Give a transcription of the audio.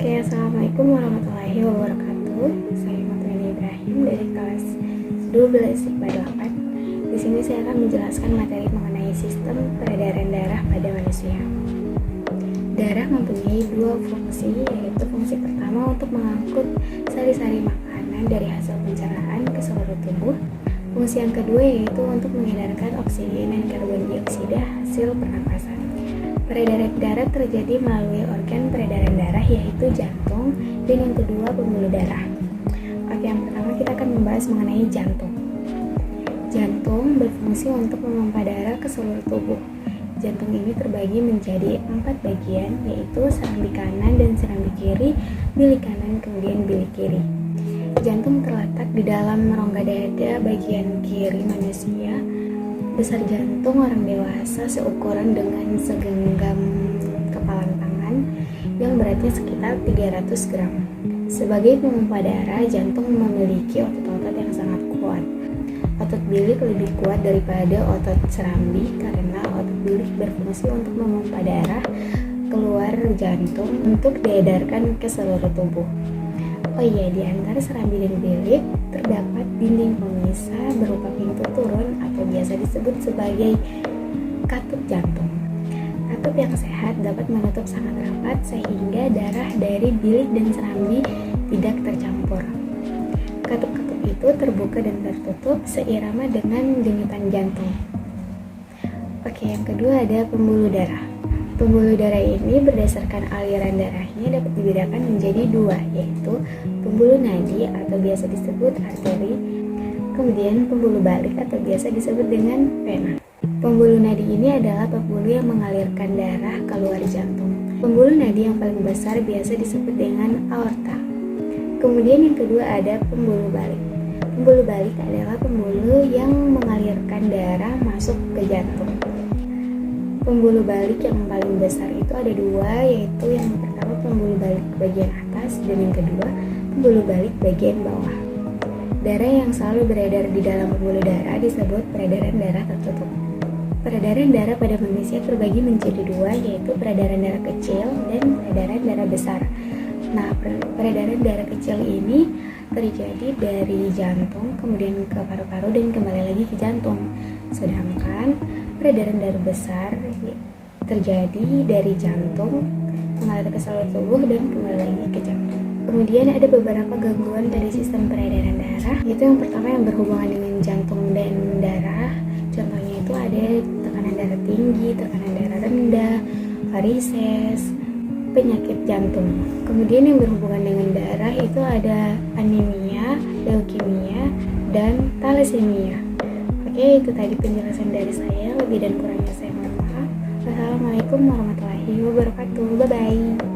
Oke, assalamualaikum warahmatullahi wabarakatuh. Saya Maulana Ibrahim dari kelas 12 IPA 8. Di sini saya akan menjelaskan materi mengenai sistem peredaran darah pada manusia. Darah mempunyai dua fungsi, yaitu fungsi pertama untuk mengangkut sari-sari makanan dari hasil pencernaan ke seluruh tubuh. Fungsi yang kedua yaitu untuk mengedarkan oksigen dan karbon dioksida hasil pernapasan. Peredaran darah terjadi melalui organ peredaran darah yaitu jantung, dan yang kedua pembuluh darah. Oke, yang pertama kita akan membahas mengenai jantung. Jantung berfungsi untuk memompa darah ke seluruh tubuh. Jantung ini terbagi menjadi 4 bagian, yaitu serambi kanan dan serambi kiri, bilik kanan kemudian bilik kiri. Jantung terletak di dalam rongga dada bagian kiri manusia. Besar jantung orang dewasa seukuran dengan segenggam kepalan tangan yang beratnya sekitar 300 gram. Sebagai pemompa darah, jantung memiliki otot-otot yang sangat kuat. Otot bilik lebih kuat daripada otot serambi karena otot bilik berfungsi untuk memompa darah keluar jantung untuk diedarkan ke seluruh tubuh. Oh iya, di antara serambi dan bilik terdapat dinding pemisah berupa pintu turun atau biasa disebut sebagai katup jantung. Katup yang sehat dapat menutup sangat rapat sehingga darah dari bilik dan serambi tidak tercampur. Katup-katup itu terbuka dan tertutup seirama dengan denyutan jantung. Oke, yang kedua ada pembuluh darah. Pembuluh darah ini berdasarkan aliran darahnya dapat dibedakan menjadi dua, yaitu pembuluh nadi atau biasa disebut arteri, kemudian pembuluh balik atau biasa disebut dengan vena. Pembuluh nadi ini adalah pembuluh yang mengalirkan darah keluar jantung. Pembuluh nadi yang paling besar biasa disebut dengan aorta. Kemudian yang kedua ada pembuluh balik. Pembuluh balik adalah pembuluh yang mengalirkan darah masuk ke jantung. Pembuluh balik yang paling besar itu ada dua, yaitu yang pertama pembuluh balik bagian atas dan yang kedua pembuluh balik bagian bawah. Darah yang selalu beredar di dalam pembuluh darah disebut peredaran darah tertutup. Peredaran darah pada manusia terbagi menjadi dua, yaitu peredaran darah kecil dan peredaran darah besar. Nah, peredaran darah kecil ini terjadi dari jantung kemudian ke paru-paru dan kembali lagi ke jantung. Sedangkan peredaran darah besar terjadi dari jantung mengalir ke seluruh tubuh dan kembali lagi ke jantung. Kemudian ada beberapa gangguan dari sistem peredaran darah, yaitu yang pertama yang berhubungan dengan jantung dan darah. Contohnya itu ada tekanan darah tinggi, tekanan darah rendah, varises, penyakit jantung. Kemudian yang berhubungan dengan darah itu ada anemia, leukemia, dan thalassemia. Oke, itu tadi penjelasan dari saya. Lebih dan kurangnya saya mohon maaf. Wassalamualaikum warahmatullahi wabarakatuh. Bye-bye.